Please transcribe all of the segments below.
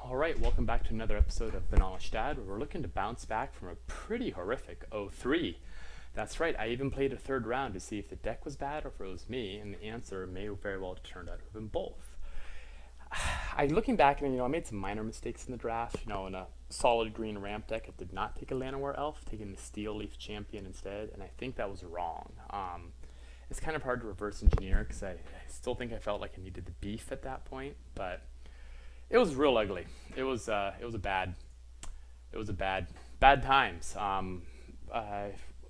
Alright, welcome back to another episode of Benalish Dad, where we're looking to bounce back from a pretty horrific 0-3. That's right, I even played a third round to see if the deck was bad or if it was me, and the answer may very well have turned out to have been both. Looking back, I made some minor mistakes in the draft. In a solid green ramp deck, I did not take a Llanowar Elf, taking the Steel Leaf Champion instead, and I think that was wrong. It's kind of hard to reverse engineer because I still think I felt like I needed the beef at that point, but it was real ugly. Bad times.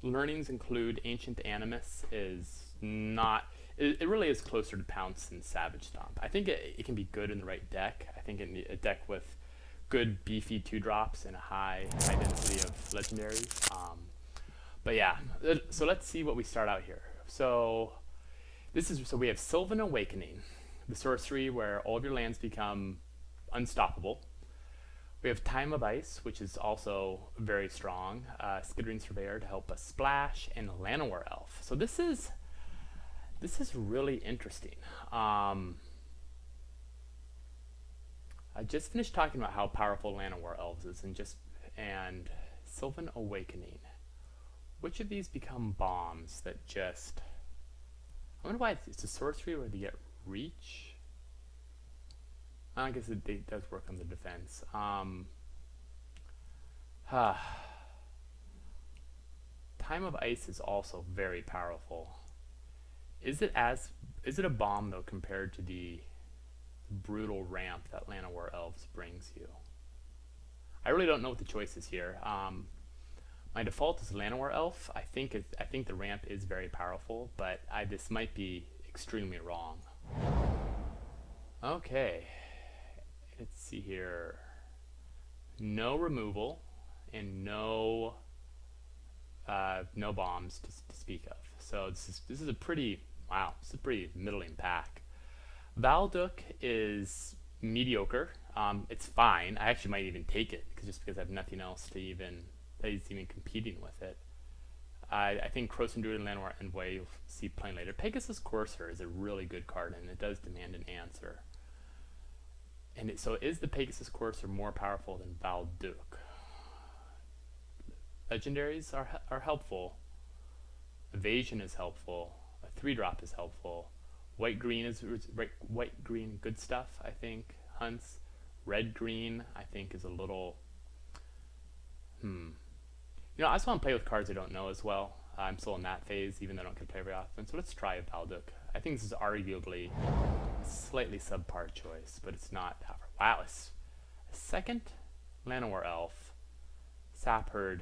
Learnings include Ancient Animus is not. It really is closer to Pounce than Savage Stomp. I think it can be good in the right deck. I think a deck with good beefy 2-drops and a high density of legendaries. But yeah, so let's see what we start out here. So we have Sylvan Awakening, the sorcery where all of your lands become unstoppable. We have Time of Ice, which is also very strong. Skittering Surveyor to help us splash, and Llanowar Elf. So this is really interesting. I just finished talking about how powerful Llanowar Elves is, and Sylvan Awakening. Which of these become bombs that just? I wonder why it's a sorcery where they get reach. I guess it does work on the defense. Time of Ice is also very powerful. Is it a bomb though compared to the brutal ramp that Llanowar Elves brings you? I really don't know what the choice is here. My default is Llanowar Elf. I think the ramp is very powerful, but this might be extremely wrong. Okay. Let's see here. No removal and no bombs to speak of. So this is a pretty middling pack. Valduk is mediocre. It's fine. I actually might even take it because I have nothing else that is even competing with it. I think Krosan Druid and Llanowar Envoy you'll see playing later. Pegasus Courser is a really good card and it does demand an answer. So is the Pegasus Courser more powerful than Valduk? Legendaries are helpful. Evasion is helpful. A 3-drop is helpful. White green good stuff, I think. Hunts. Red green I think is a little I just want to play with cards I don't know as well. I'm still in that phase, even though I don't get to play very often. So let's try Valduk. I think this is arguably a slightly subpar choice, but it's not. Wow, it's a second Llanowar Elf, Sapherd.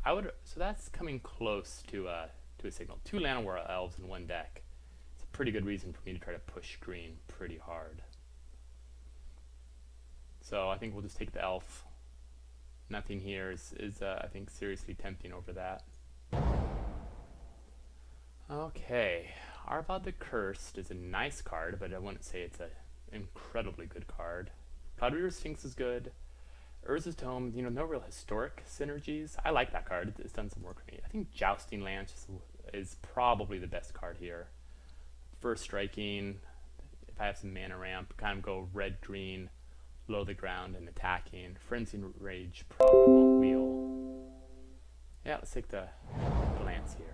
So that's coming close to a signal. 2 Llanowar Elves in one deck. It's a pretty good reason for me to try to push green pretty hard. So I think we'll just take the Elf. Nothing here is I think seriously tempting over that. Okay, Arvad the Cursed is a nice card, but I wouldn't say it's an incredibly good card. Cloudreaver Sphinx is good. Urza's Tome, no real historic synergies. I like that card. It's done some work for me. I think Jousting Lance is probably the best card here. First striking, if I have some mana ramp, kind of go red-green, low the ground and attacking. Frenzy Rage probably won't wheel. Yeah, let's take the Lance here.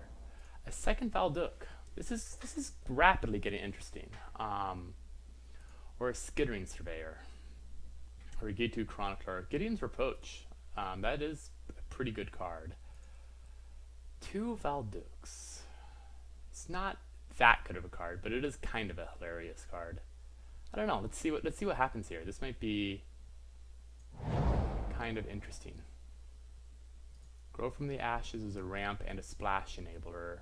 A second Valduk. This is rapidly getting interesting. Or a Skittering Surveyor. Or a G2 Chronicler. Gideon's Reproach. That is a pretty good card. 2 Valduks. It's not that good of a card, but it is kind of a hilarious card. I don't know. Let's see what happens here. This might be kind of interesting. Grow from the Ashes is a ramp and a splash enabler.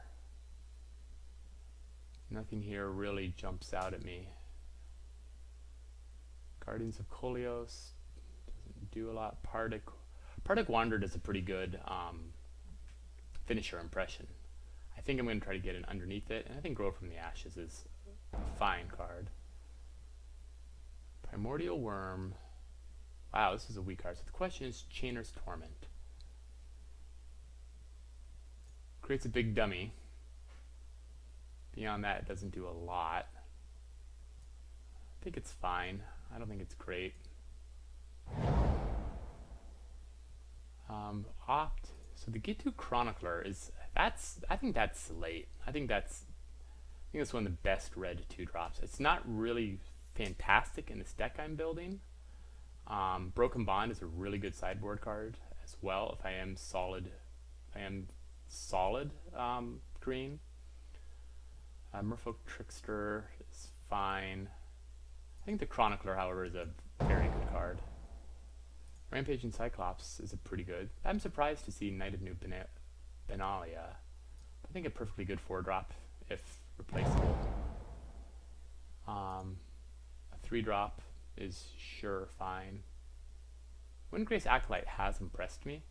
Nothing here really jumps out at me. Guardians of Kolios doesn't do a lot. Pardic Wanderer does a pretty good finisher impression. I think I'm going to try to get in underneath it, and I think Grow from the Ashes is a fine card. Primordial Worm. Wow, this is a weak card. So the question is Chainer's Torment. Creates a big dummy. Beyond that, it doesn't do a lot. I think it's fine. I don't think it's great. Opt. So the Gitu Chronicler is I think that's late. I think that's one of the best red 2-drops. It's not really fantastic in this deck I'm building. Broken Bond is a really good sideboard card as well. If I am solid, green. Merfolk Trickster is fine. I think the Chronicler, however, is a very good card. Rampaging Cyclops is a pretty good. I'm surprised to see Knight of New Benalia. I think a perfectly good 4-drop if replaceable. A 3-drop is sure fine. Windgrace Acolyte has impressed me.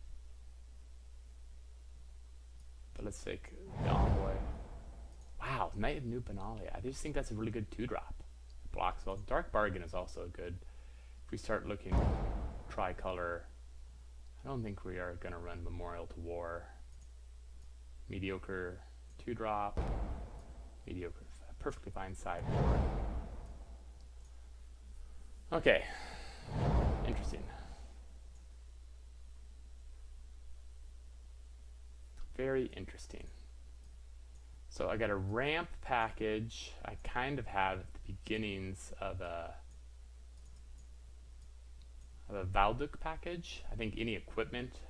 But let's take the Envoy. Wow, Knight of New Benalia. I just think that's a really good 2-drop. Blocks well. Dark Bargain is also good. If we start looking tricolor, I don't think we are going to run Memorial to War. Mediocre 2-drop. Mediocre, perfectly fine sideboard. Okay, interesting. Very interesting. So I got a ramp package. I kind of have the beginnings of a Valduk package. I think any equipment,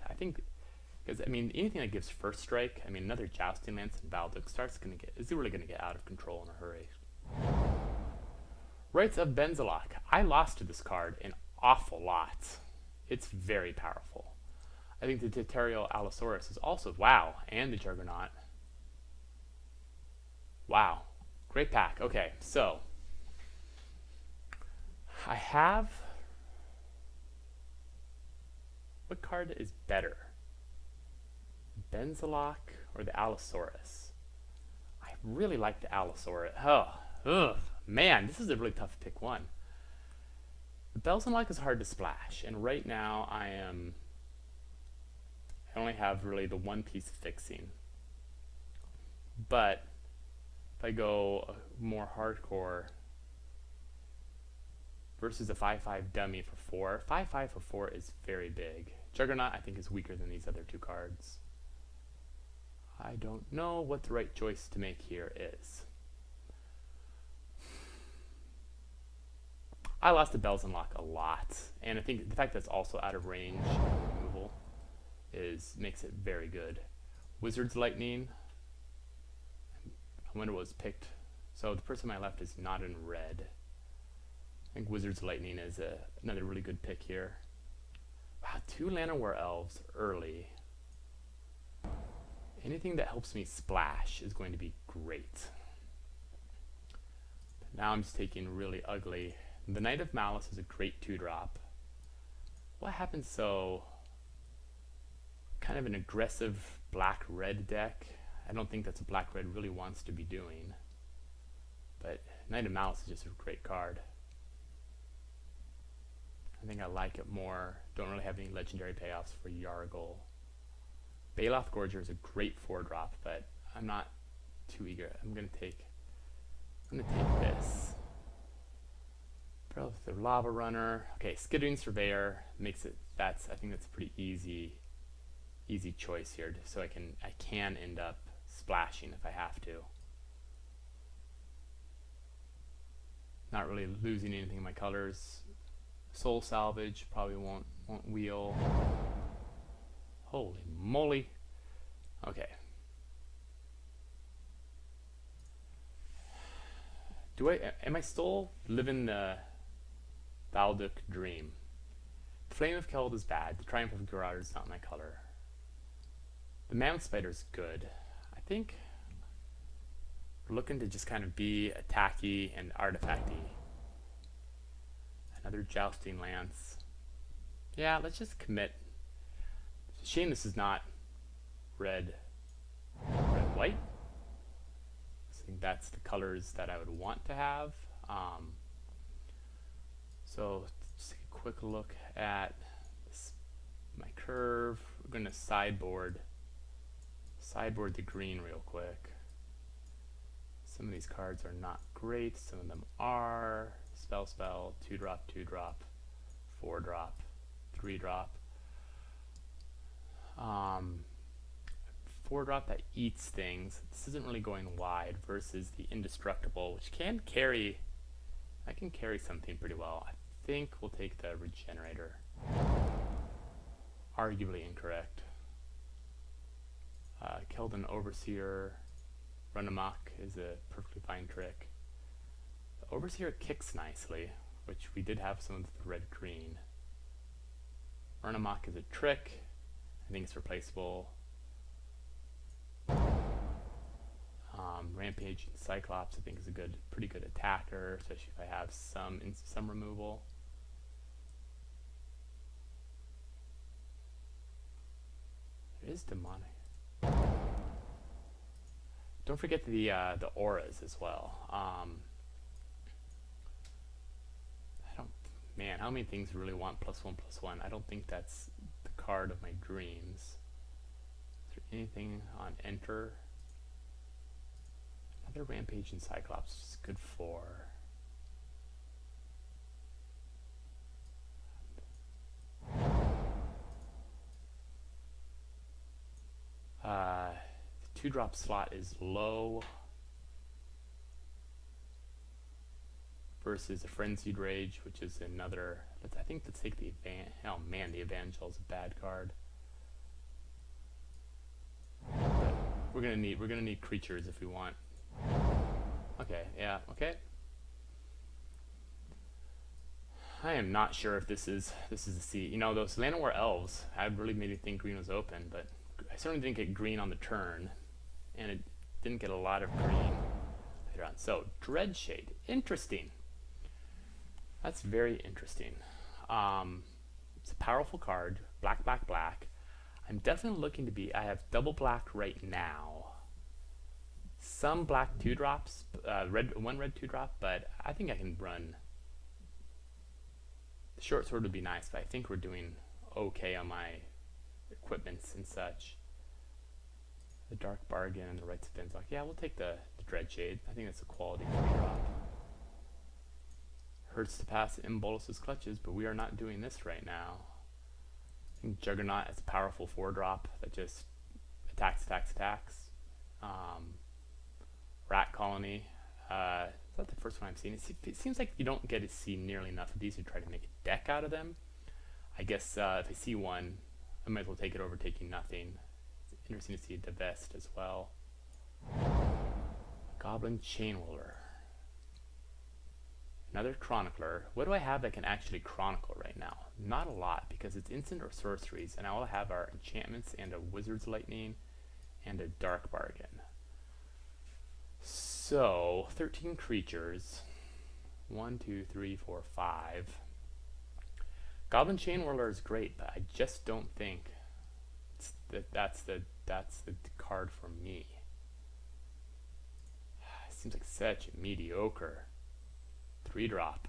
because I mean anything that gives first strike, I mean another Jousting Lance and Valduk is really gonna get out of control in a hurry. Rites of Benzalok. I lost to this card an awful lot. It's very powerful. I think the Deuterial Allosaurus is also, wow, and the Juggernaut. Wow, great pack. Okay, so I have, what card is better? Benzalok or the Allosaurus? I really like the Allosaurus. Man, this is a really tough pick one. The Benzalok is hard to splash, and right now I only have really the one piece of fixing. But if I go more hardcore versus a 5/5 dummy for 4, 5/5 for 4 is very big. Juggernaut I think is weaker than these other two cards. I don't know what the right choice to make here is. I lost to Benzalok a lot, and I think the fact that it's also out of range removal makes it very good. Wizard's Lightning. I wonder what was picked. So the person on my left is not in red. I think Wizard's Lightning is another really good pick here. Wow, 2 Llanowar Elves early. Anything that helps me splash is going to be great. But now I'm just taking really ugly. The Knight of Malice is a great 2-drop. What happens so kind of an aggressive black-red deck? I don't think that's a black-red really wants to be doing. But Knight of Malice is just a great card. I think I like it more. Don't really have any legendary payoffs for Yargle. Baloth Gorger is a great 4-drop, but I'm not too eager. I'm gonna take this. The Lava Runner. Okay, Skittering Surveyor makes it. I think that's a pretty easy choice here. So I can end up splashing if I have to. Not really losing anything in my colors. Soul Salvage probably won't wheel. Holy moly. Okay. Am I still living the Valduk dream? Flame of Keld is bad. The Triumph of Gerard is not my color. The Mammoth Spider is good. I think we're looking to just kind of be attacky and artifacty. Another Jousting Lance. Yeah, let's just commit. It's a shame this is not red-white. I think that's the colors that I would want to have. So just take a quick look at my curve. We're going to sideboard the green real quick. Some of these cards are not great. Some of them are. Spell, 2-drop, 2-drop, 4-drop, 3-drop. Four drop that eats things. This isn't really going wide versus the indestructible, which can carry. I can carry something pretty well. I think we'll take the regenerator. Arguably incorrect. Killed an overseer. Run amok is a perfectly fine trick. The overseer kicks nicely, which we did have some of the red green. Run amok is a trick. I think it's replaceable. Rampage and Cyclops I think is a pretty good attacker, especially if I have some removal. It is demonic. Don't forget the auras as well. Man, how many things really want +1/+1? I don't think that's the card of my dreams. Is there anything on enter? Another Rampage and Cyclops is good for. The 2-drop slot is low versus a Frenzied Rage, which is another. I think let's take the oh man, the Evangel is a bad card. But we're gonna need creatures if we want. Okay, yeah, okay. I am not sure if this is a C. You know, those Llanowar Elves, I really made me think green was open, but I certainly didn't get green on the turn, and it didn't get a lot of green later on. So Dreadshade, interesting. That's very interesting. It's a powerful card, black, black, black. I'm definitely looking to be. I have double black right now. Some black 2-drops, one red 2-drop, but I think I can run. The short sword would be nice, but I think we're doing okay on my equipments and such. The Dark Bargain and the Rites of Benzok. Yeah, we'll take the Dreadshade. I think that's a quality 3-drop. Hurts to pass in Bolus's clutches, but we are not doing this right now. I think Juggernaut is a powerful 4-drop that just attacks. Rat Colony. It's not the first one I've seen. It seems like you don't get to see nearly enough of these to try to make a deck out of them. I guess if I see one, I might as well take it over taking nothing. It's interesting to see a Divest as well. Goblin Chainwhirler. Another Chronicler. What do I have that can actually chronicle right now? Not a lot, because it's instant or sorceries, and I will have our enchantments and a Wizard's Lightning and a Dark Bargain. So 13 creatures. 1, 2, 3, 4, 5. Goblin Chainwhirler is great, but I just don't think that's the card for me. It seems like such a mediocre 3-drop.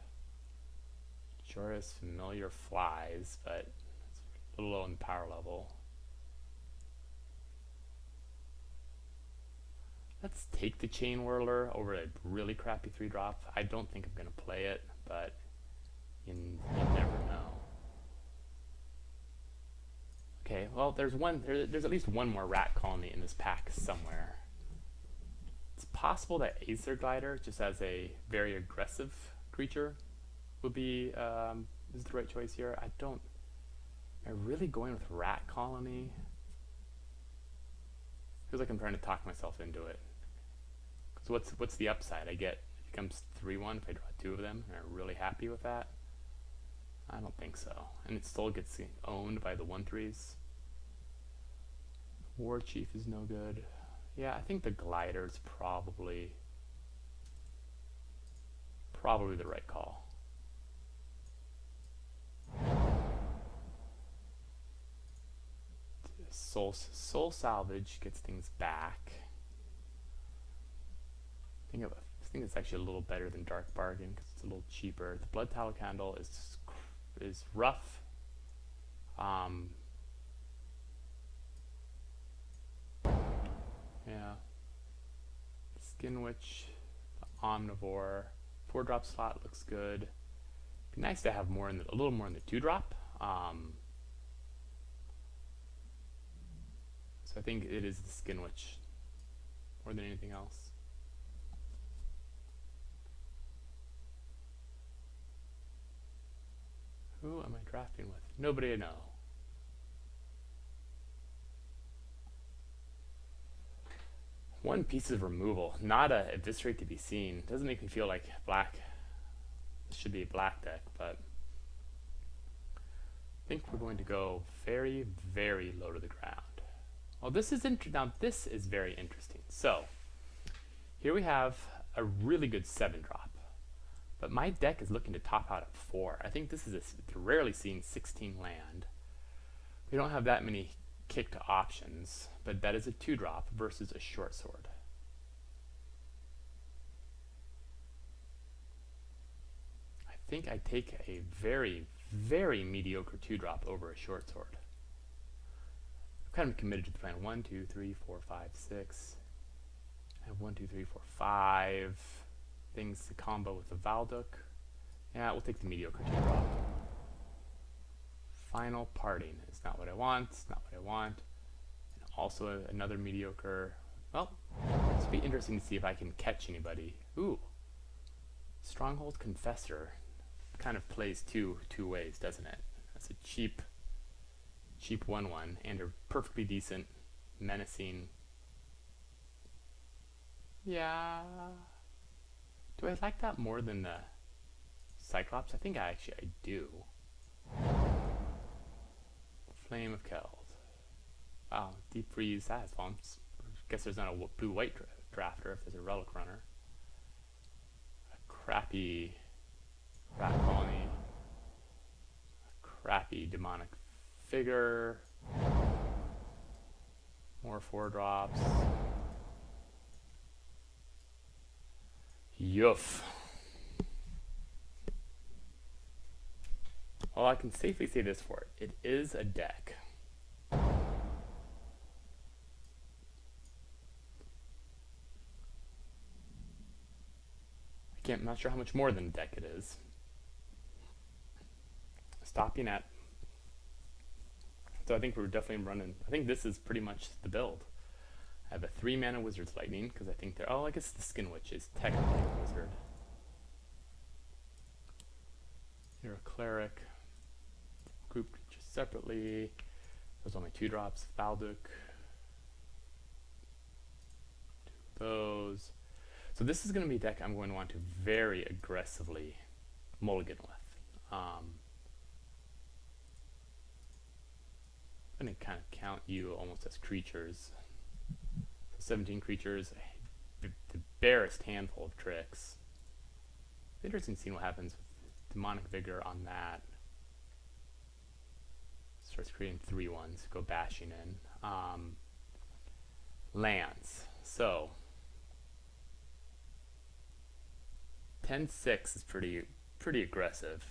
Joris Familiar Flies, but it's a little low in the power level. Let's take the Chainwhirler over a really crappy 3-drop. I don't think I'm going to play it, but you never know. Okay, well, there's at least one more Rat Colony in this pack somewhere. It's possible that Aether Glider, just as a very aggressive creature, would be is the right choice here. Am I really going with Rat Colony? Feels like I'm trying to talk myself into it. Because what's the upside? It becomes 3/1 if I draw 2 of them, and I'm really happy with that. I don't think so. And it still gets owned by the 1/3s. War Chief is no good. Yeah, I think the Glider's probably the right call. Soul Salvage gets things back. I think it's actually a little better than Dark Bargain because it's a little cheaper. The Blood Tallow Candle is rough. Yeah. Skin Witch, the Omnivore, 4-drop slot looks good. Be nice to have a little more in the 2-drop. So I think it is the Skin Witch more than anything else. Who am I drafting with? Nobody I know. One piece of removal, not a eviscerate to be seen. Doesn't make me feel like black. This should be a black deck, but I think we're going to go very, very low to the ground. Well, this is now this is very interesting. So here we have a really good 7-drop, but my deck is looking to top out at 4. I think this is a rarely seen 16 land. We don't have that many kicked options, but that is a 2-drop versus a short sword. I think I take a very, very mediocre 2-drop over a short sword. I'm kind of committed to the plan. 1, 2, 3, 4, 5, 6. I have 1, 2, 3, 4, 5 things to combo with the Valduk. Yeah, we'll take the mediocre 2-drop. Final Parting is not what I want. It's not what I want. And also another mediocre. Well, this will be interesting to see if I can catch anybody. Ooh, Stronghold Confessor kind of plays two ways, doesn't it? That's a cheap 1/1 and a perfectly decent menacing. Yeah. Do I like that more than the Cyclops? I think I do. Flame of Keld. Wow, Deep Freeze. That has fun. I guess there's not a blue-white drafter if there's a Relic Runner. A crappy Rat Colony. A crappy Demonic Figure. More 4-drops. Yuff. Well, I can safely say this for it. It is a deck. I'm not sure how much more than a deck it is. Stopping at. So I think we're definitely running. I think this is pretty much the build. I have a 3-mana Wizard's Lightning because I think they're. Oh, I guess the Skin Witch is technically a wizard. You're a cleric. Group creatures separately. Those are my 2-drops. Valduk. 2 of those. So this is going to be a deck I'm going to want to very aggressively mulligan with. I'm going to kind of count you almost as creatures. So 17 creatures, the barest handful of tricks. It's interesting seeing what happens with Demonic Vigor on that. Starts creating 3/1s, go bashing in. Lands. So 10-6 is pretty aggressive.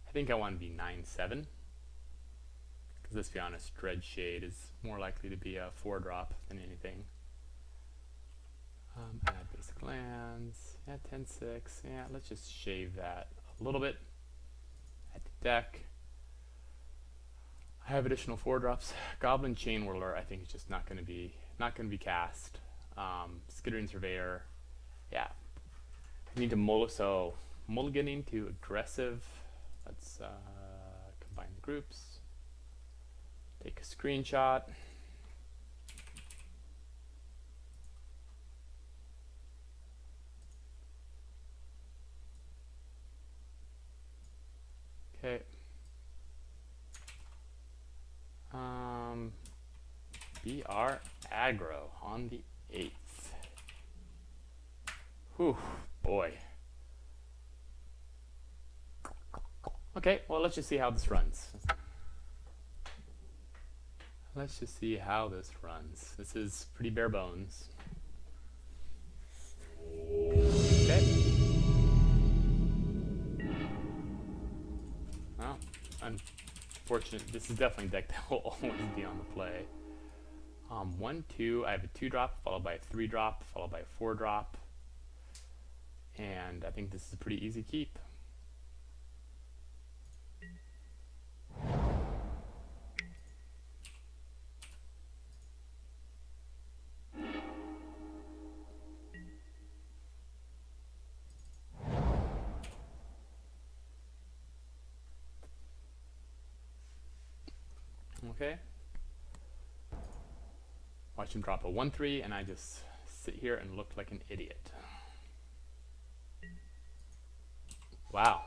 I think I want to be 9-7. Because let's be honest, Dreadshade is more likely to be a 4-drop than anything. Add basic lands. Yeah, 10-6. Yeah, let's just shave that a little bit. Add the deck. I have additional 4-drops. Goblin Chain Whirler, I think, is just not going to be cast. Skittering Surveyor. Yeah. I need to mulliganing to aggressive. Let's combine the groups. Take a screenshot. Okay. BR aggro on the 8th. Whew, boy. Okay, well, let's just see how this runs. Let's just see how this runs. This is pretty bare bones. Okay. Well, unfortunate. This is definitely a deck that will always be on the play. 1, 2. I have a 2-drop followed by a 3-drop followed by a 4-drop, and I think this is a pretty easy keep. Okay. Watch him drop a 1-3, and I just sit here and look like an idiot. Wow.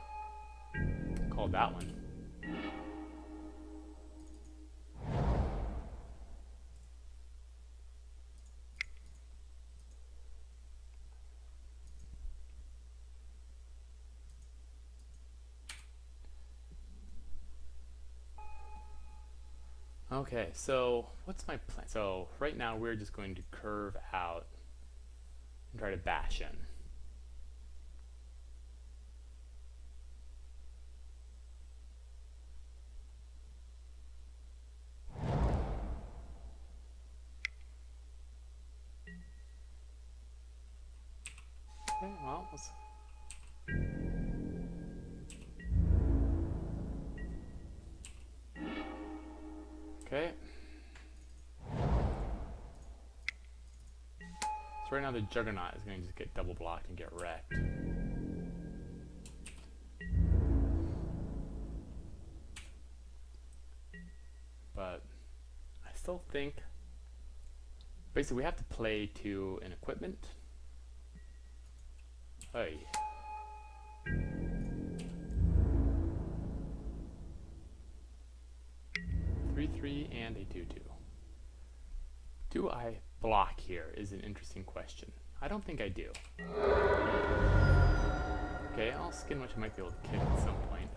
Called that one. Okay, so what's my plan? So right now we're just going to curve out and try to bash in. Okay, well, let's... Okay. So right now the Juggernaut is going to just get double blocked and get wrecked. But I still think basically we have to play to an equipment. Hey. Three and a 2-2. Do I block here is an interesting question. I don't think I do. Okay, I'll skin which I might be able to kick at some point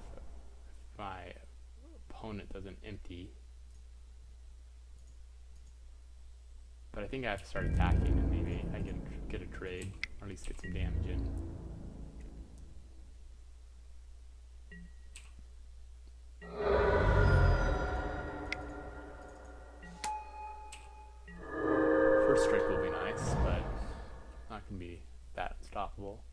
if my opponent doesn't empty. But I think I have to start attacking and maybe I can get a trade, or at least get some damage in. First strike will be nice, but not going to be that unstoppable.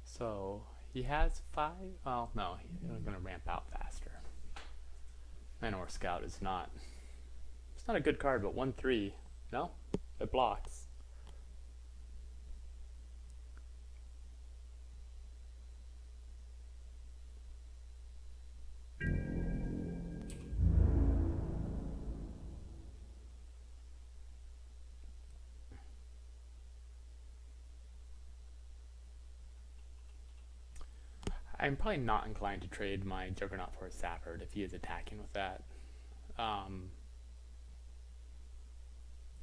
So he has 5. Well, no, he's going to ramp out faster. Manowar Scout is not. It's not a good card, but 1-3. No, it blocks. I'm probably not inclined to trade my Juggernaut for a Safford if he is attacking with that.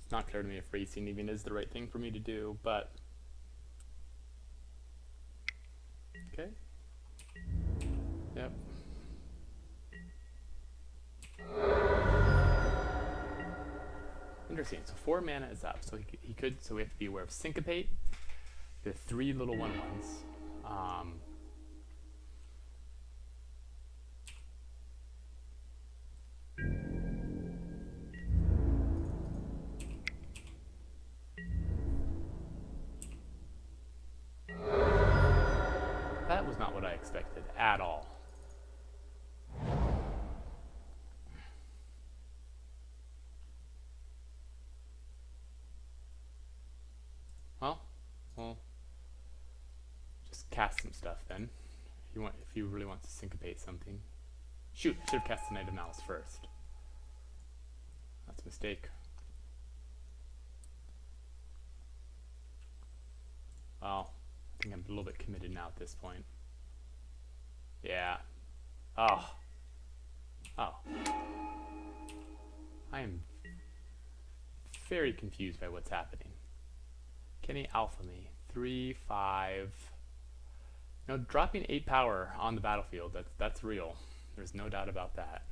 It's not clear to me if racing even is the right thing for me to do, but... Okay. Yep. Interesting. So 4 mana is up, so he could. So we have to be aware of Syncopate, the 3 little 1/1s. That was not what I expected at all. Well, just cast some stuff then. If you really want to syncopate something. Shoot, I should have cast the Knight of Malice first. That's a mistake. Well, I think I'm a little bit committed now at this point. Yeah. Oh. I am very confused by what's happening. Can he alpha me? 3-5. No, dropping 8 power on the battlefield, that's real. There's no doubt about that.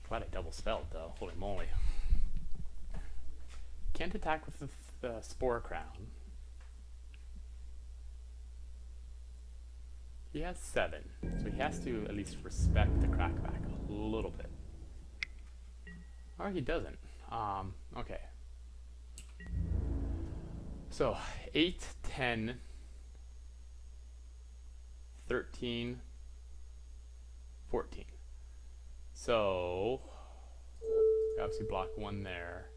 Glad I double spelled though, holy moly. Can't attack with the Spore Crown. He has 7, so he has to at least respect the crackback a little bit. Or he doesn't. Okay. So 8, 10, 13, 14. So obviously block one there.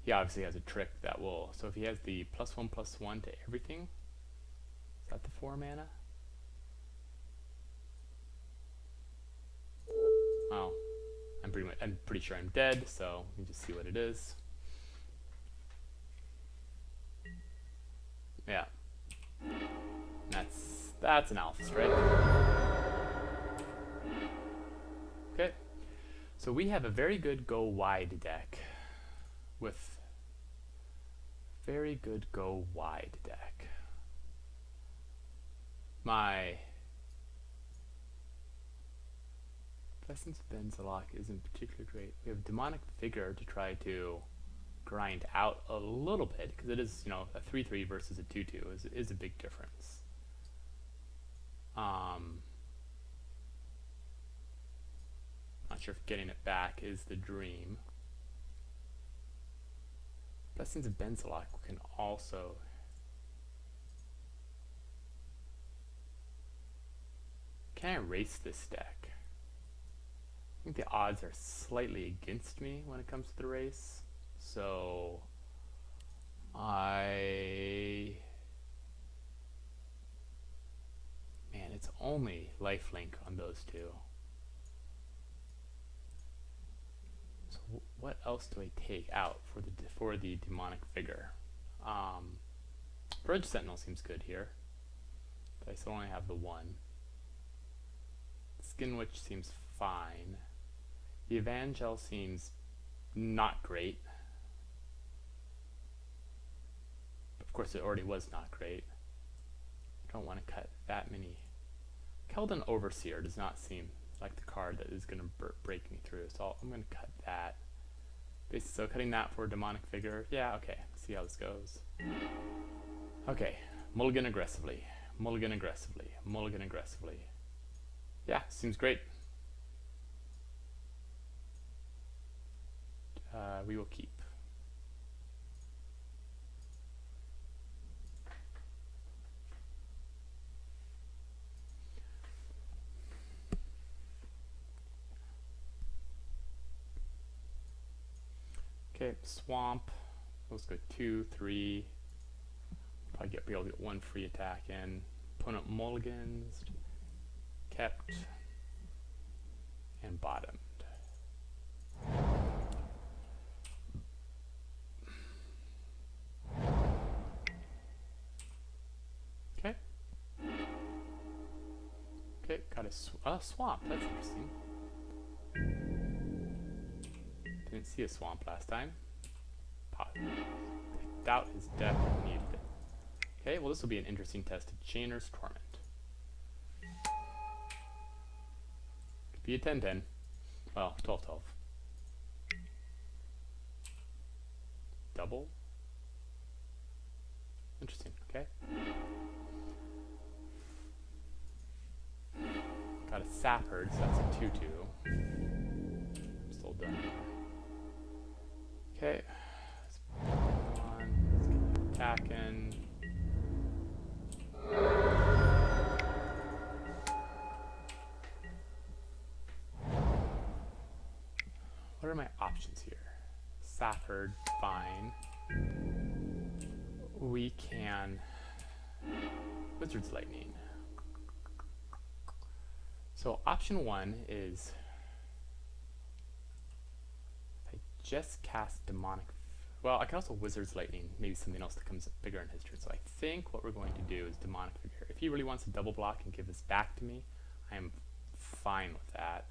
He obviously has a trick that will, so if he has the +1/+1 to everything, is that the 4 mana? Well, I'm pretty sure I'm dead, so let me just see what it is. Yeah. That's an alpha strike. Okay. So we have a very good go wide deck with very good go wide deck. My Essence Benzalok isn't particularly great. We have Demonic Vigor to try to grind out a little bit, because it is, you know, a 3/3 versus a 2/2 is a big difference. Not sure if getting it back is the dream. Blessings of Benzalok can also... Can I erase this deck? I think the odds are slightly against me when it comes to the race. So... Man, it's only lifelink on those two. So what else do I take out for the Demonic Vigor? Bridge Sentinel seems good here. But I still only have the one. Skin Witch seems fine. The Evangel seems not great. But of course it already was not great. I don't want to cut that many. Keldon Overseer does not seem like the card that is going to break me through, so I'm going to cut that. So cutting that for Demonic Vigor, yeah, okay, let's see how this goes. Okay, mulligan aggressively, mulligan aggressively, mulligan aggressively. Yeah, seems great. We will keep. Okay, Swamp. Let's go 2, 3. Probably be able to get one free attack in. Opponent mulligans, kept, and bottomed. Okay. Okay, got a swamp. That's interesting. Didn't see a swamp last time. Pot. I doubt his deck needed it. Okay, well this will be an interesting test of Chainer's Torment. Could be a 10-10. Well, 12-12. Double. Interesting, okay. Got a Sapherd, so that's a 2/2. I'm still done. Okay. Let's put on. Let's get attacking. What are my options here? Sapherd, fine. We can Wizard's Lightning. So option 1 is if I just cast Demonic. Well, I can also Wizard's Lightning, maybe something else that comes bigger in his turn. So I think what we're going to do is Demonic Vigor. If he really wants to double block and give this back to me, I am fine with that.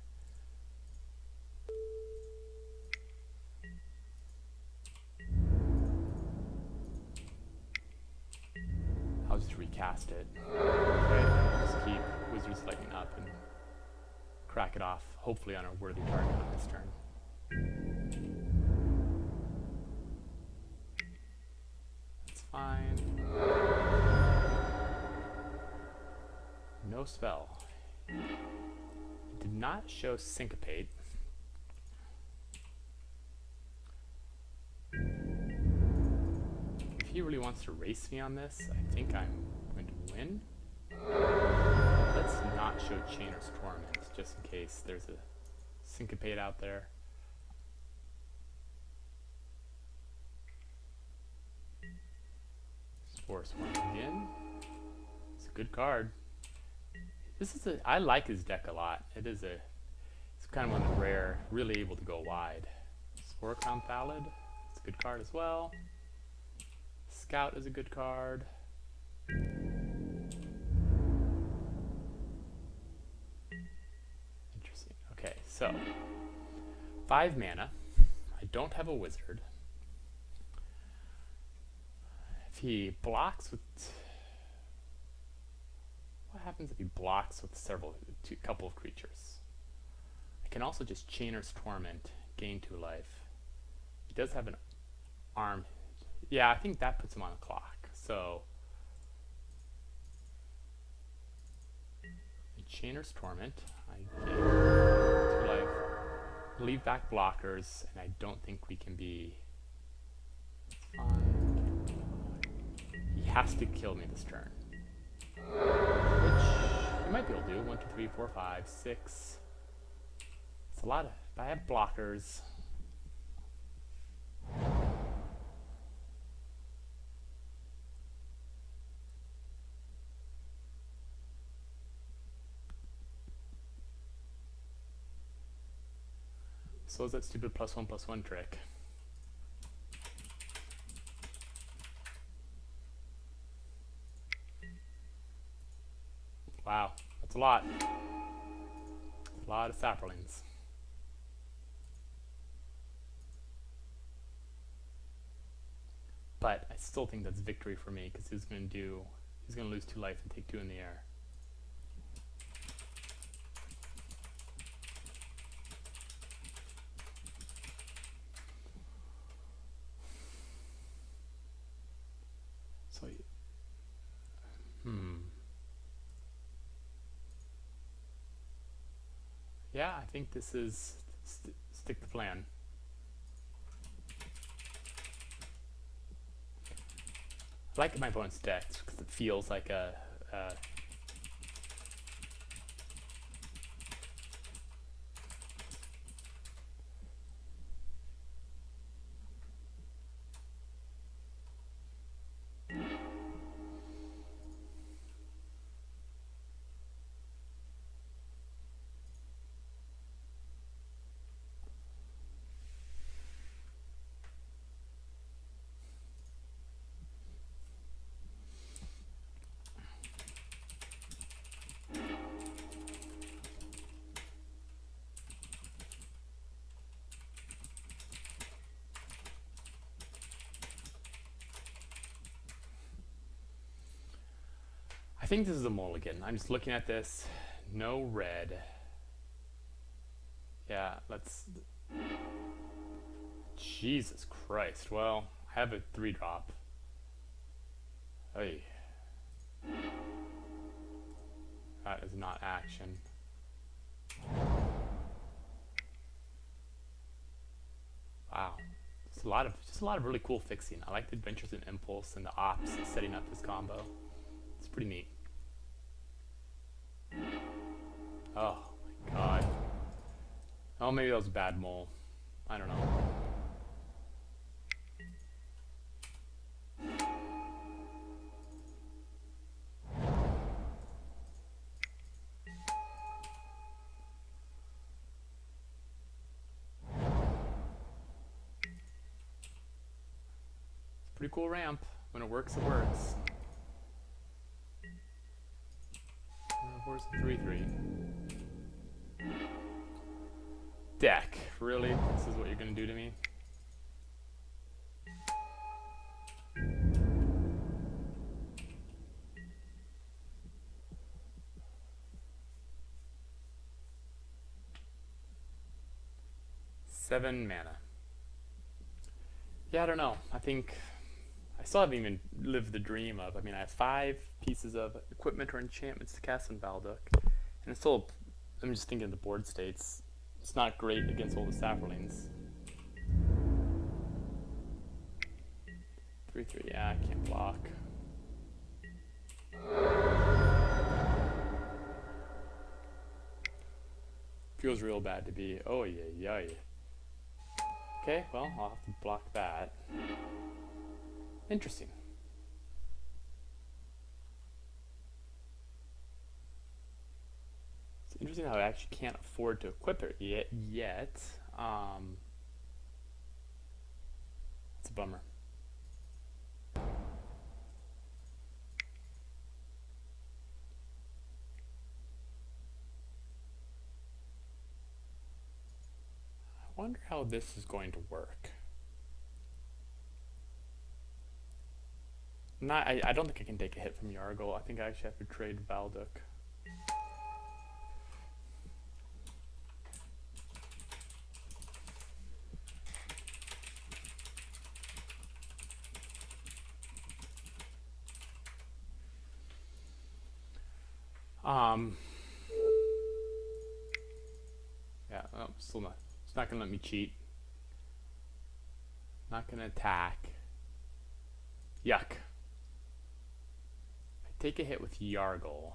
I'll just recast it. Okay, just keep Wizard's Lightning up and crack it off, hopefully on a worthy target on this turn. That's fine. No spell. It did not show Syncopate. If he really wants to race me on this, I think I'm going to win. Let's not show Chainer's Torment, just in case there's a Syncopate out there. Force one again. It's a good card. I like his deck a lot. It's kind of one of the rare, really able to go wide. Spore Crown Phalid, it's a good card as well. Scout is a good card. Interesting. Okay, so 5 mana. I don't have a wizard. If he blocks with... What happens if he blocks with a couple of creatures? I can also just Chainer's Torment, gain 2 life. He does have an arm. Yeah, I think that puts him on the clock. So, Chainer's Torment. I get 2 life. Leave back blockers, and I don't think we can be... He has to kill me this turn. Which he might be able to do. 1, 2, 3, 4, 5, 6. It's a lot of... If I have blockers... So is that stupid +1/+1 trick. Wow, that's a lot. A lot of saplings. But I still think that's victory for me because he's going to lose 2 life and take 2 in the air. So, yeah, I think this is stick the plan. I like my opponent's deck because it feels like a I think this is a mulligan. I'm just looking at this. No red. Yeah, let's... Jesus Christ. Well, I have a 3-drop. Hey. That is not action. Wow. Just a lot of really cool fixing. I like the Adventures in Impulse and the ops setting up this combo. It's pretty neat. Oh my god. Oh, maybe that was a bad mole. I don't know. It's a pretty cool ramp. When it works, it works. Where's the 3/3? Deck, really? This is what you're gonna do to me? Seven mana. Yeah, I don't know. I think I still haven't even lived the dream of. I mean, I have 5 pieces of equipment or enchantments to cast on Valduk, and it's still. I'm just thinking of the board states. It's not great against all the Saprolings. 3/3. Yeah, I can't block. Feels real bad to be. Oh yeah, yeah. Okay, well, I'll have to block that. Interesting. Interesting how I actually can't afford to equip it yet. It's a bummer. I wonder how this is going to work. I don't think I can take a hit from Yargle. I think I actually have to trade Valduk. Yeah, oh, still not. It's not gonna let me cheat. Not gonna attack. Yuck. I take a hit with Yargle.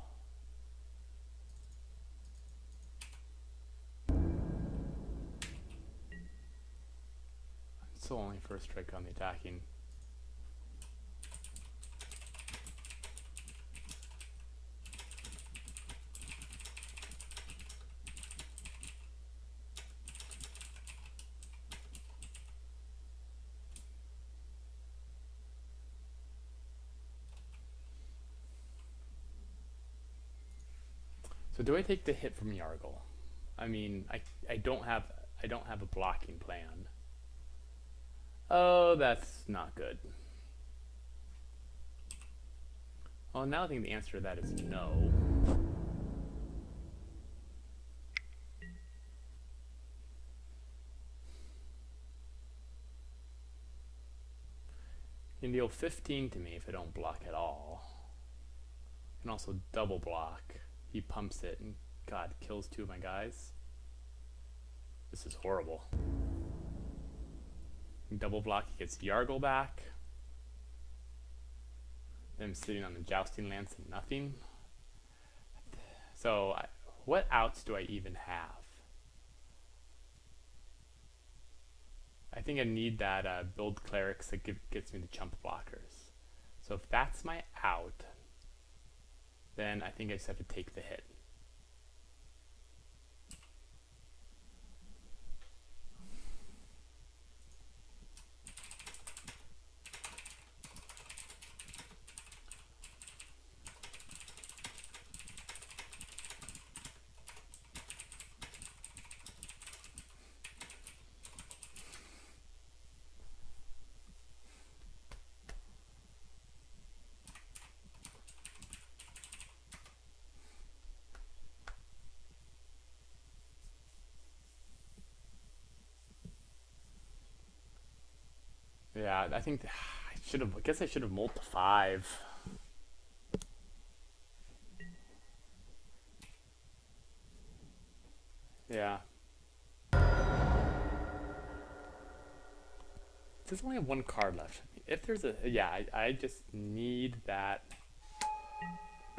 Still only first strike on the attacking. So do I take the hit from Yargle? I mean, I don't have a blocking plan. Oh, that's not good. Well, now I think the answer to that is no. You can deal 15 to me if I don't block at all. I can also double block. He pumps it and, God, kills 2 of my guys. This is horrible. Double block, he gets Yargle back. Then I'm sitting on the Jousting Lance and nothing. So, what outs do I even have? I think I need that build clerics that gets me the chump blockers. So if that's my out, then I think I just have to take the hit. Yeah, I think I guess I should have mulled to 5. Yeah. There's only have 1 card left. If there's a, yeah, I just need that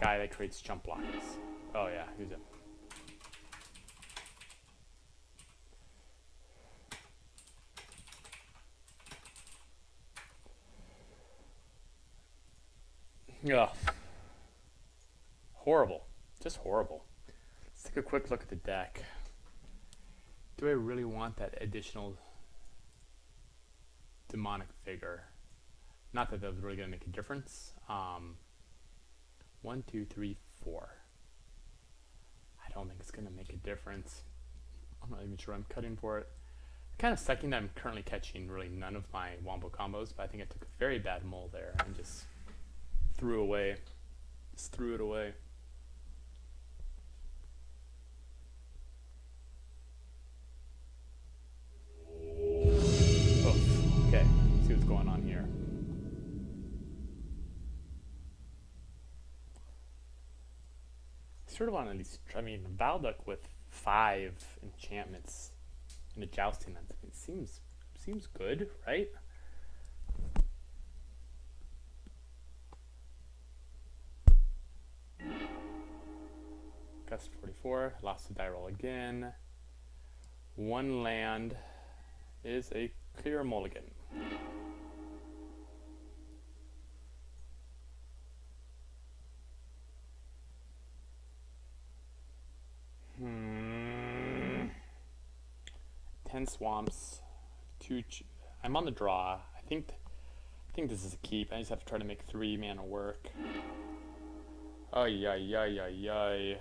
guy that creates jump blockers. Oh yeah, who's it? Ugh. Horrible. Just horrible. Let's take a quick look at the deck. Do I really want that additional demonic vigor? Not that was really going to make a difference. 1, 2, 3, 4. I don't think it's going to make a difference. I'm not even sure I'm cutting for it. Kind of sucking that I'm currently catching really none of my wombo combos, but I think I took a very bad mull there and just threw away. Just threw it away. Oof. Okay, see what's going on here. Sort of on at least, I mean, Valduk with 5 enchantments and a Jousting Lance. It seems good, right? Gust 44, lost the die roll again. 1 land is a clear mulligan. 10 swamps. I'm on the draw. I think this is a keep. I just have to try to make 3 mana work. Ay, ay, ay, ay, ay.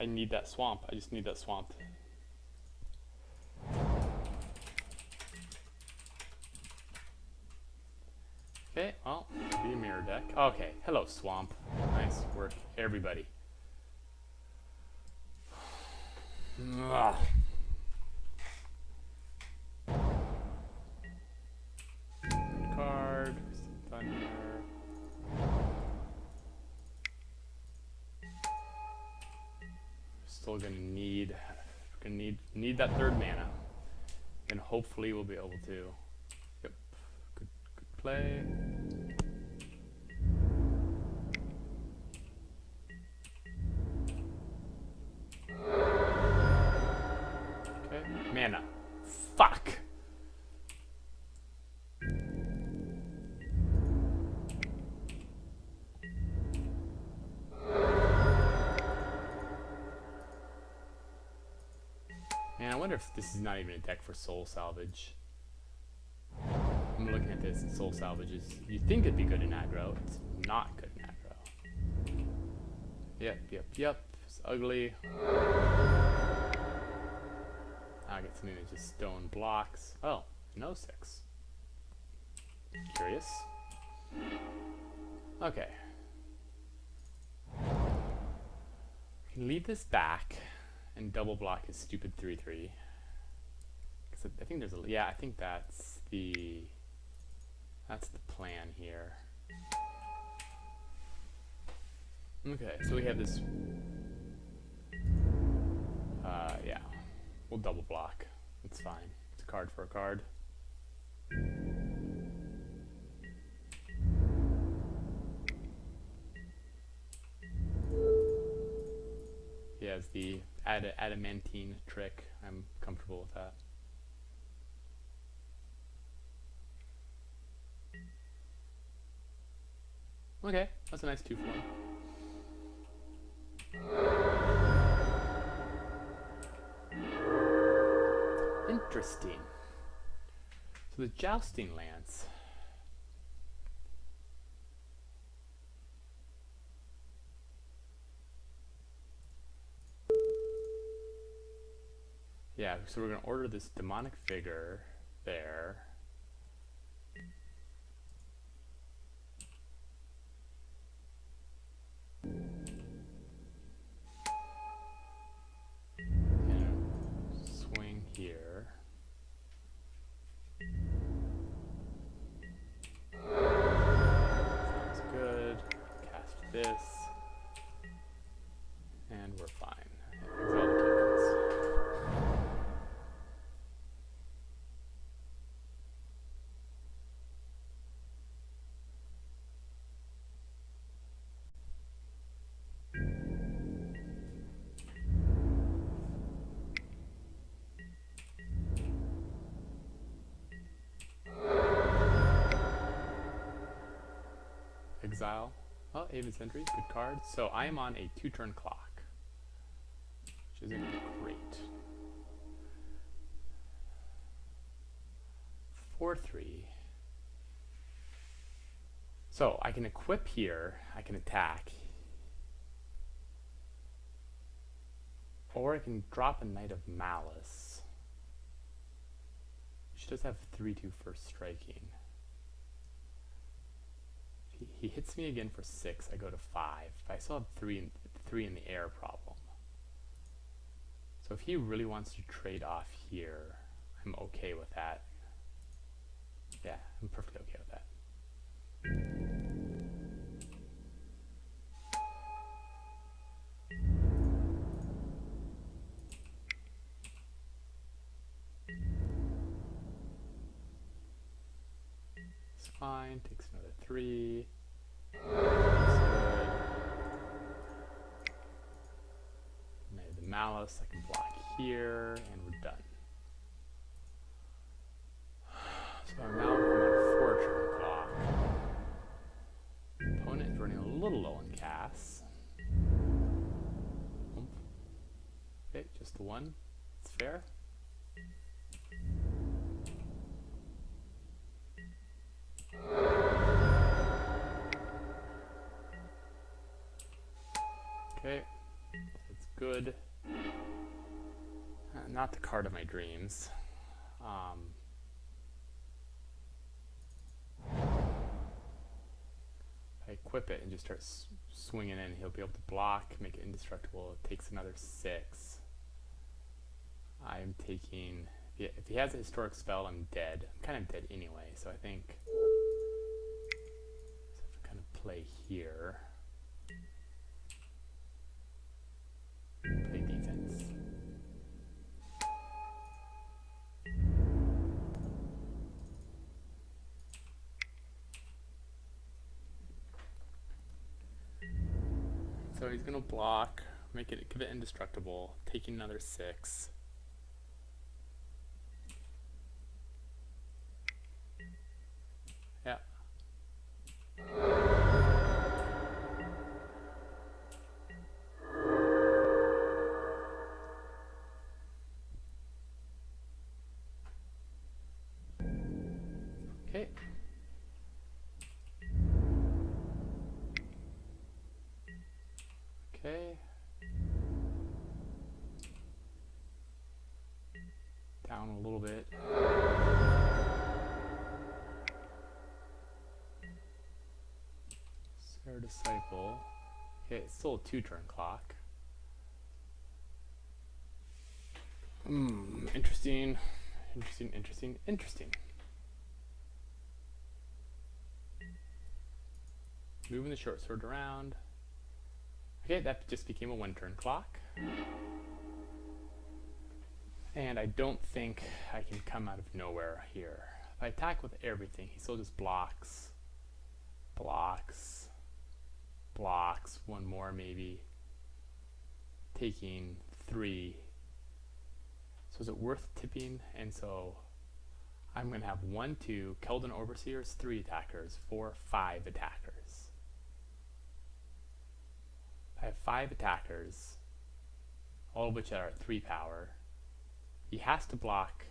I need that swamp. I just need that swamp. Okay, well, be a mirror deck. Okay, hello swamp. Nice work, everybody. Ugh. Good card. Thunder. Still gonna need that 3rd mana, and hopefully we'll be able to. Yep, good play. Okay, mana. Fuck. Man, I wonder if this is not even a deck for soul salvage. I'm looking at this, and soul salvage is, you'd think it'd be good in aggro. It's not good in aggro. Yep. It's ugly. I get something that just stone blocks. Oh, no 6. Curious. Okay. We can leave this back and double block his stupid 3/3. Because I think there's a, yeah, I think that's the plan here. Okay, so we have this. Yeah, we'll double block. It's fine. It's a card for a card. He has the adamantine trick. I'm comfortable with that. Okay, that's a nice 2/4. Interesting. So the Jousting Lance. Yeah, so we're going to order this Demonic Vigor there. And swing here. Sounds good. Cast this. And we're fine. Exile the tokens. Exile. Oh, Aven Sentry, good card. So I am on a 2-turn clock, which isn't great. 4/3. So I can equip here, I can attack. Or I can drop a Knight of Malice. She does have 3/2 first striking. He hits me again for 6, I go to 5. But I still have 3 in the air problem. So if he really wants to trade off here, I'm okay with that. Yeah, I'm perfectly okay with that. It's fine, takes another 3. The Malice, I can block here, and we're done. So now I'm on a 4-turn clock. Opponent is running a little low in casts. Just the one. It's fair. Okay, it's good. Not the card of my dreams. If I equip it and just start swinging in, he'll be able to block, make it indestructible. It takes another 6. I'm taking... If he has a historic spell, I'm dead. I'm kind of dead anyway, so I think... I have to kind of play here. Play defense. So he's gonna block, give it indestructible, taking another 6. Yeah. Okay. Okay. Down a little bit. Sarah Disciple. Okay, it's still a 2-turn clock. Interesting. Interesting. Moving the short sword around. Okay, that just became a 1-turn clock. And I don't think I can come out of nowhere here. If I attack with everything, he still just blocks. One more maybe. Taking 3. So is it worth tipping? And so I'm going to have 1, 2, Keldon Overseers, 3 attackers, 4, 5 attackers. I have 5 attackers, all of which are 3 power. He has to block.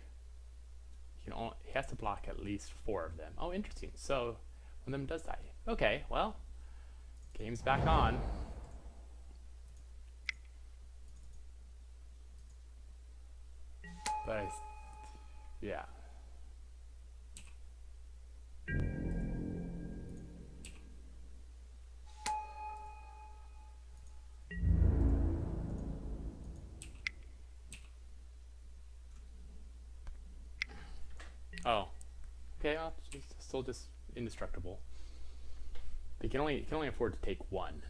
He has to block at least 4 of them. Oh, interesting. So one of them does die. Okay, well, game's back on. But yeah. Oh, okay. Still just indestructible. They can only afford to take 1.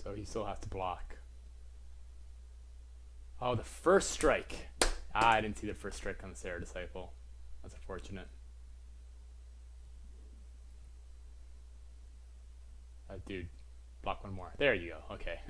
So he still has to block. Oh, the first strike. I didn't see the first strike on the Sarah Disciple. That's unfortunate. Dude, block 1 more. There you go. Okay.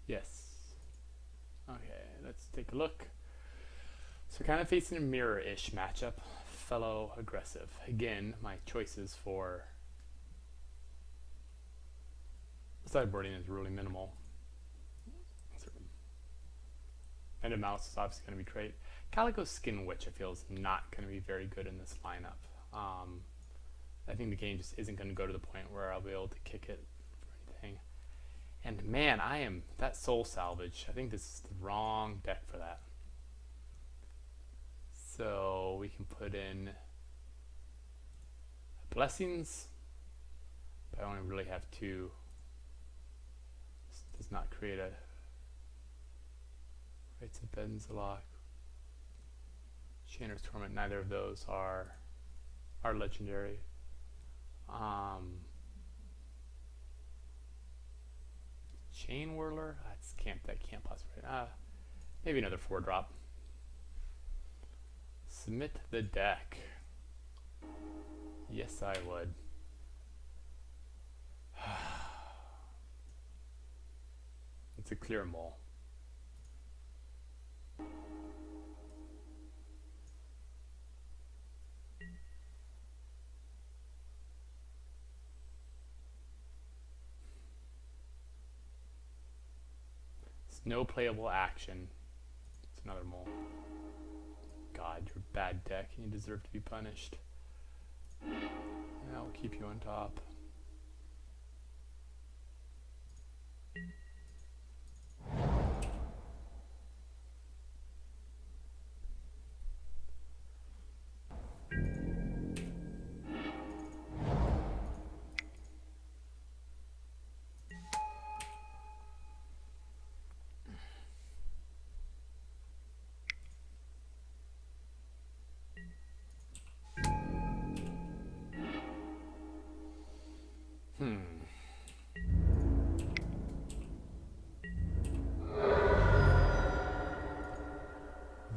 Yes. Okay, let's take a look. So kind of facing a mirror-ish matchup. Fellow aggressive. Again, my choices for Sideboarding is really minimal. And a mouse is obviously going to be great. Calico Skin Witch, I feel, is not going to be very good in this lineup. I think the game just isn't going to go to the point where I'll be able to kick it for anything. And man, that Soul Salvage, I think this is the wrong deck for that. So we can put in Blessings, but I only really have 2. This does not create a Rites of Benzalok, Channer's Torment. Neither of those are legendary. Chain Whirler, that can't possibly. Maybe another 4-drop. Submit the deck. Yes, I would. It's a clear mole. It's no playable action. It's another mole. God, you're a bad deck and you deserve to be punished. Yeah, I'll keep you on top.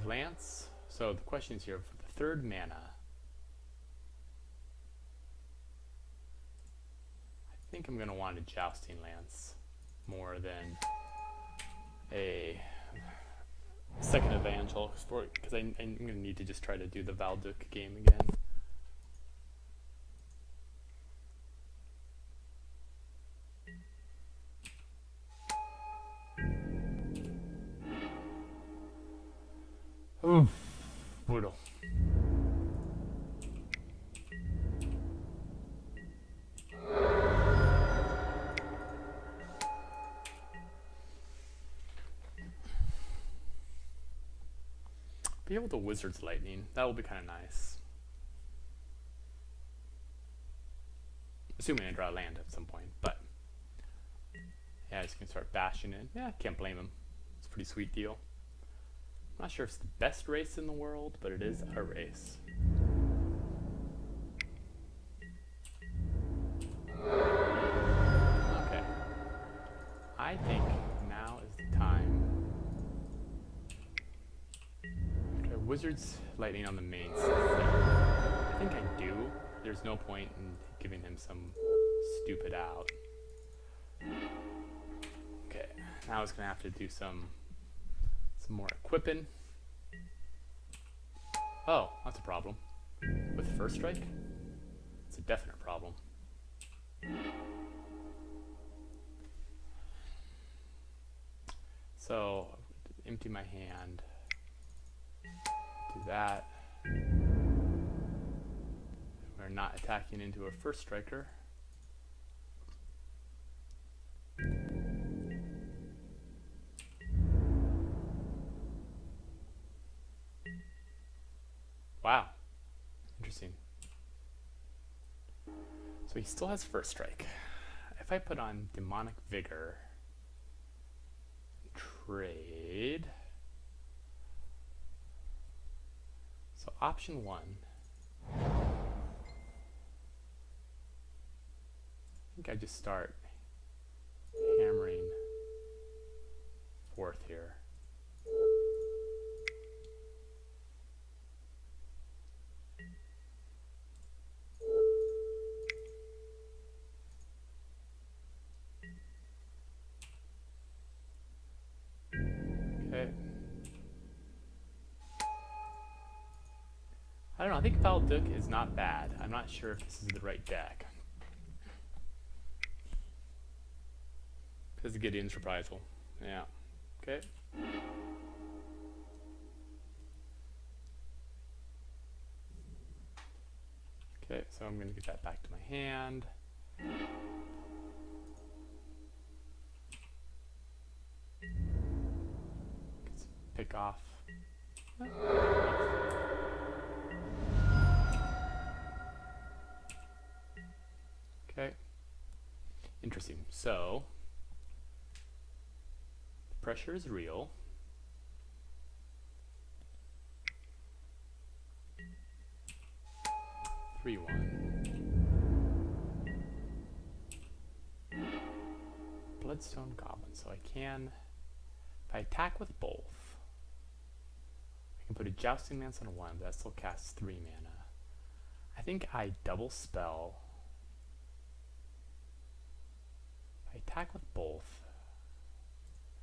Lance. So the question is here, for the 3rd mana, I think I'm going to want a Jousting Lance more than a second Evangel, because I'm going to need to just try to do the Valduk game again. Oof, brutal. Be able to Wizard's Lightning. That will be kind of nice. Assuming I draw a land at some point, but yeah, I just can start bashing it. Yeah, can't blame him. It's a pretty sweet deal. I'm not sure if it's the best race in the world, but it is a race. Okay. I think now is the time. Try Wizard's Lightning on the main system. I think I do. There's no point in giving him some stupid out. Okay, now I was gonna have to do some more equipping. Oh, that's a problem. With first strike? It's a definite problem. So, empty my hand. Do that. We're not attacking into a first striker. Wow. Interesting. So he still has first strike. If I put on Demonic Vigor, trade. So option 1. I think I just start hammering 4th here. I don't know, I think Valduk is not bad. I'm not sure if this is the right deck. This is Gideon's reprisal. Yeah. Okay. Okay, so I'm going to get that back to my hand. Pick off. Okay. Interesting. So, the pressure is real. Three, 1. Bloodstone Goblin. So I can, if I attack with both, I can put a Jousting Lance on 1, but that still casts 3 mana. I think I double spell. If I attack with both,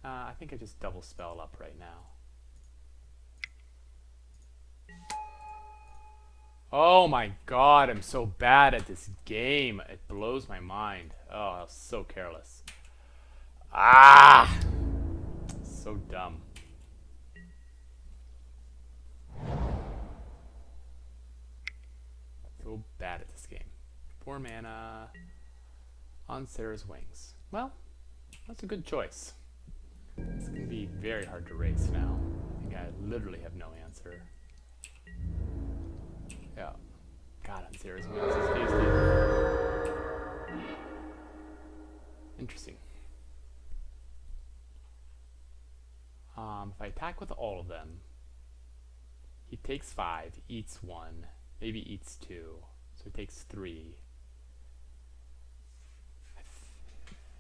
I think I just double spell up right now. Oh my god, I'm so bad at this game. It blows my mind. Oh, I was so careless. Ah! So dumb. So bad at this game. 4 mana on Sarah's Wings. Well, that's a good choice. It's going to be very hard to race now. I think I literally have no answer. Yeah. God, on Sarah's Wings is tasty. Interesting. If I attack with all of them, he takes 5, eats 1, maybe eats 2, so he takes 3.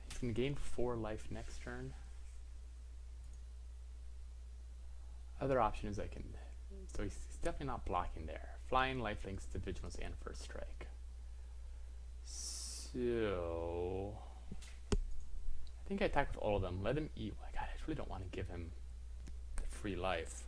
He's going to gain 4 life next turn. Other option is I can, so he's definitely not blocking there. Flying, lifelinks to vigilance and first strike. So I think I attack with all of them. Let him eat. Oh my god, I really don't want to give him free life.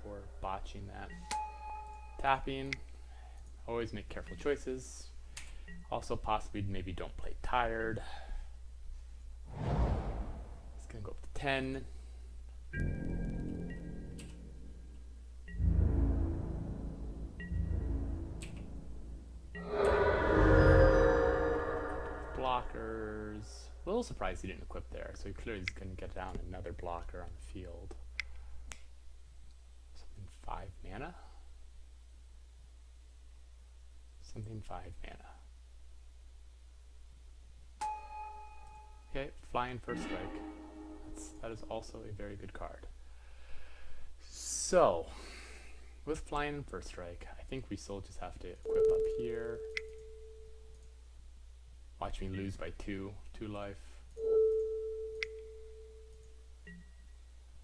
For botching that. Tapping. Always make careful choices. Also possibly maybe don't play tired. It's gonna go up to 10. Blockers. A little surprised he didn't equip there, so he clearly is gonna get down another blocker on the field. 5 mana? Something 5 mana. Okay, flying first strike. That is also a very good card. So, with flying and first strike, I think we still just have to equip up here. Watch me lose by 2 life.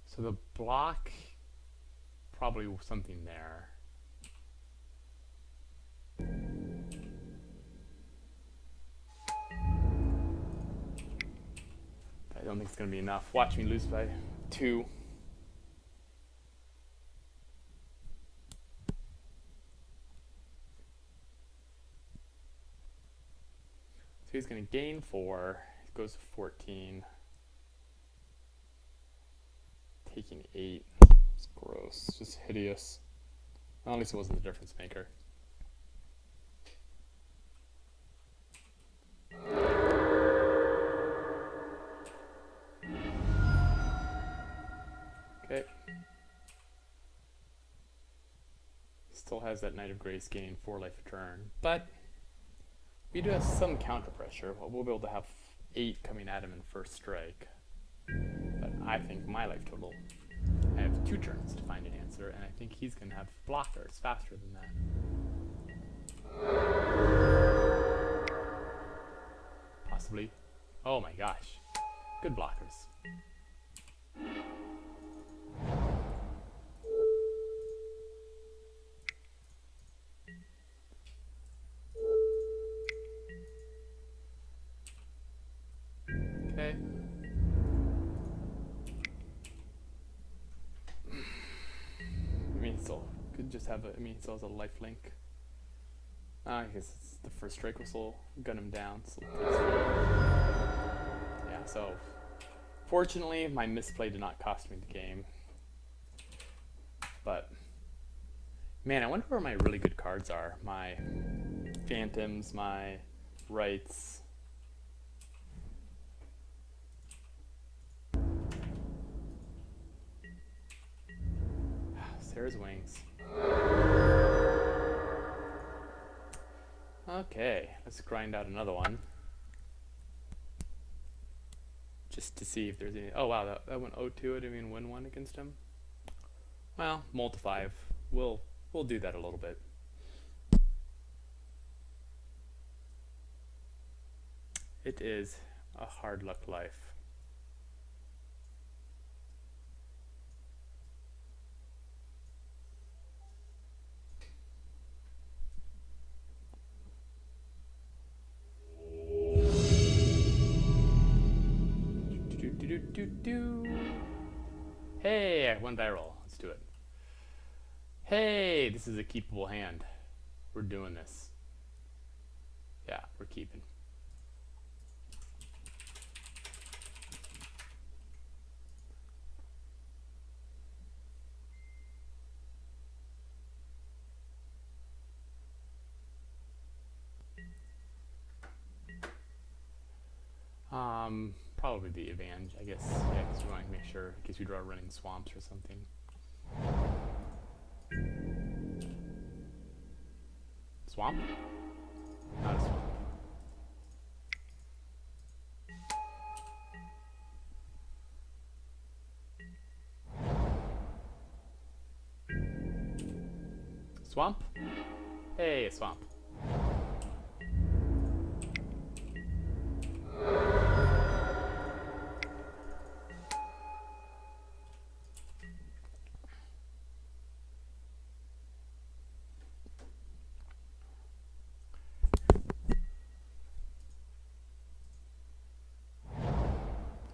So the block, probably something there. I don't think it's going to be enough. Watch me lose by 2. So he's going to gain 4. He goes to 14. Taking 8. It's gross. It's just hideous. Well, at least it wasn't the difference maker. Okay. Still has that Knight of Grace gaining 4 life a turn, but we do have some counter pressure. We'll be able to have 8 coming at him in first strike. But I think my life total, I have 2 turns to find an answer, and I think he's going to have blockers faster than that. Possibly. Oh my gosh. Good blockers. just have a, I mean, he still has a life link. I guess it's the first strike will gun him down. So yeah, so fortunately my misplay did not cost me the game. But man, I wonder where my really good cards are. My phantoms, my rights. Sarah's wings. Okay, let's grind out another one. Just to see if there's any. Oh wow, that went 0-2. I didn't even win one against him. Well, multiply. We'll do that a little bit. It is a hard luck life. Hey, I won die roll. Let's do it. Hey, this is a keepable hand. We're doing this. Yeah, we're keeping. Probably the advantage, I guess. Yeah, because we want to make sure, in case we draw running swamps or something. Swamp? Not a swamp. Swamp? Hey, a swamp.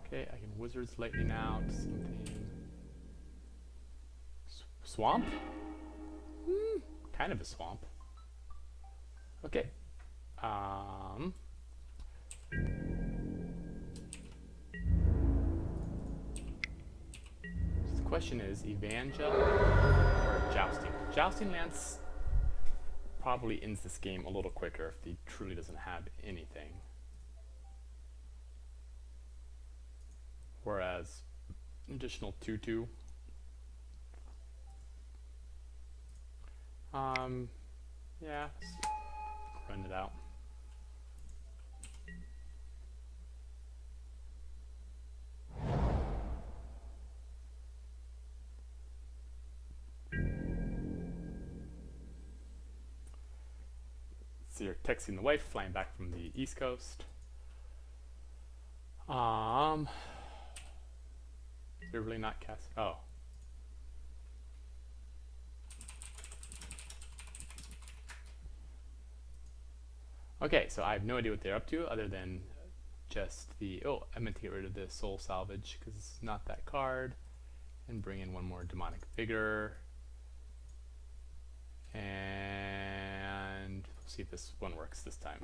Okay, I can Wizard's Lightning out something. Swamp? Kind of a swamp. Okay. So the question is Evangel or Jousting? Jousting Lance probably ends this game a little quicker if he truly doesn't have anything. Whereas additional 2/2. Yeah, let's run it out. So you're texting the wife, flying back from the East Coast. You're really not casting. Oh. Okay, so I have no idea what they're up to other than just the... Oh, I meant to get rid of the Soul Salvage because it's not that card. And bring in one more Demonic Vigor. And we'll see if this one works this time.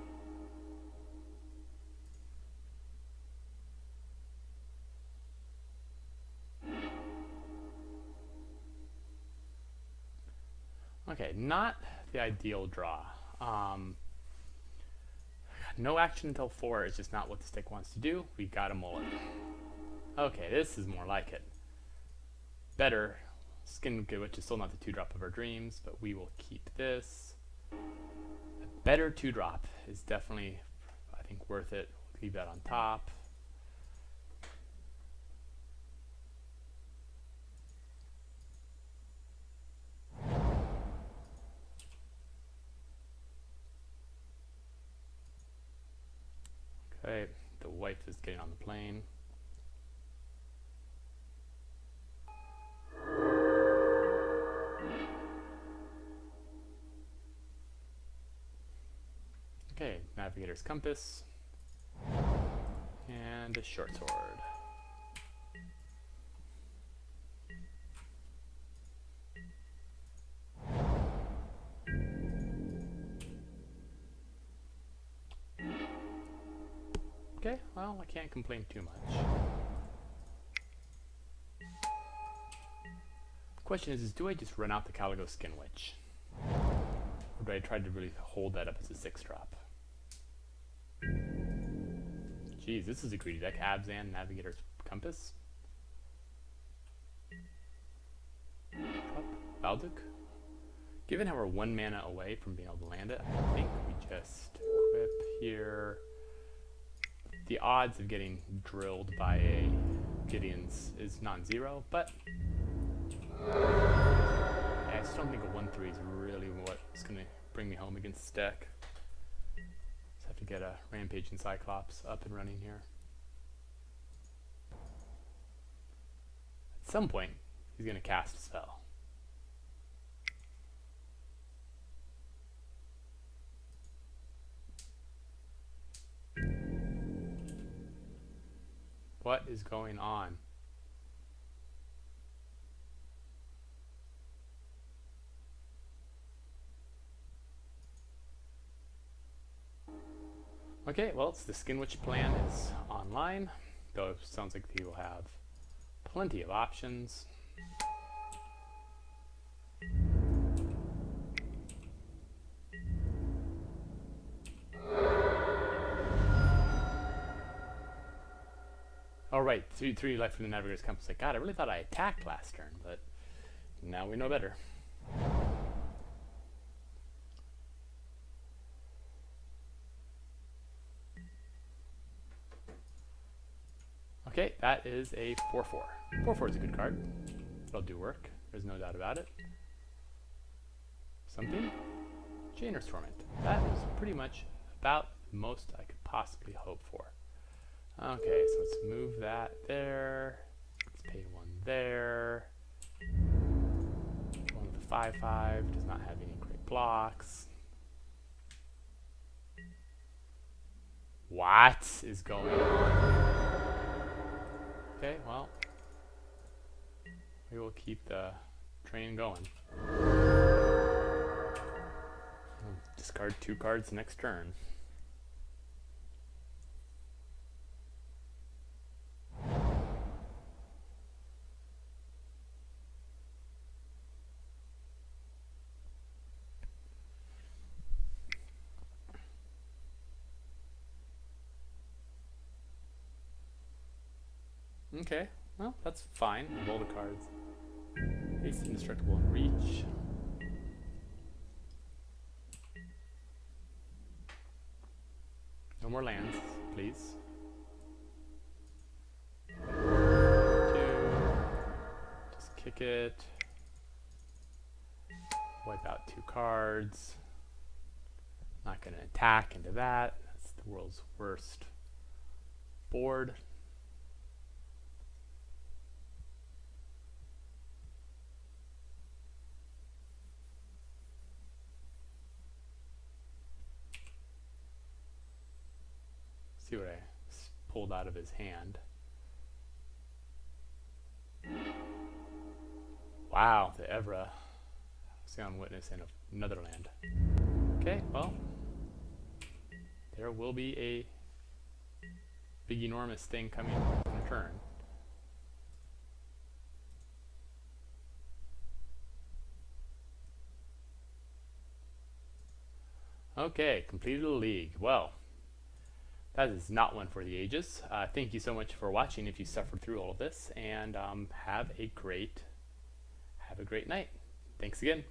Okay, not the ideal draw. No action until 4 is just not what the stick wants to do. We got a mullet. Okay, this is more like it. Better. Skin Witch is still not the 2-drop of our dreams, but we will keep this. A better 2-drop is definitely, I think, worth it. We'll leave that on top. Okay, the wife is getting on the plane. Okay, Navigator's Compass. And a short sword. Okay, well, I can't complain too much. The question is do I just run out the Calico Skin Witch? Or do I try to really hold that up as a 6-drop? Jeez, this is a greedy deck. Abzan, Navigator's Compass. Balduk. Given how we're 1 mana away from being able to land it, I think we just equip here. The odds of getting drilled by a Gideon's is non-zero, but I just don't think a 1/3 is really what's going to bring me home against this deck. Just have to get a Rampaging Cyclops up and running here. At some point, he's going to cast a spell. What is going on? Okay, well, the Skin Witch plan is online, though it sounds like he will have plenty of options. Oh right, 3 life from the Navigator's Compass. Like, God, I really thought I attacked last turn, but now we know better. Okay, that is a 4/4. 4/4 is a good card. It'll do work. There's no doubt about it. Something? Chainer's Torment. That was pretty much about the most I could possibly hope for. Okay, so let's move that there. Let's pay 1 there. One with a 5/5 does not have any great blocks. What is going on? Okay, well, we will keep the train going. I'll discard 2 cards next turn. Okay, well, that's fine. Roll the cards. Ace Indestructible and Reach. No more lands, please. 2. Just kick it. Wipe out 2 cards. Not going to attack into that. That's the world's worst board. See what I pulled out of his hand. Wow, the Evra. Sound Witness and another land. Okay, well, there will be a big enormous thing coming in a turn. Okay, completed the league. Well, that is not one for the ages. Thank you so much for watching if you suffered through all of this, and have a great night. Thanks again.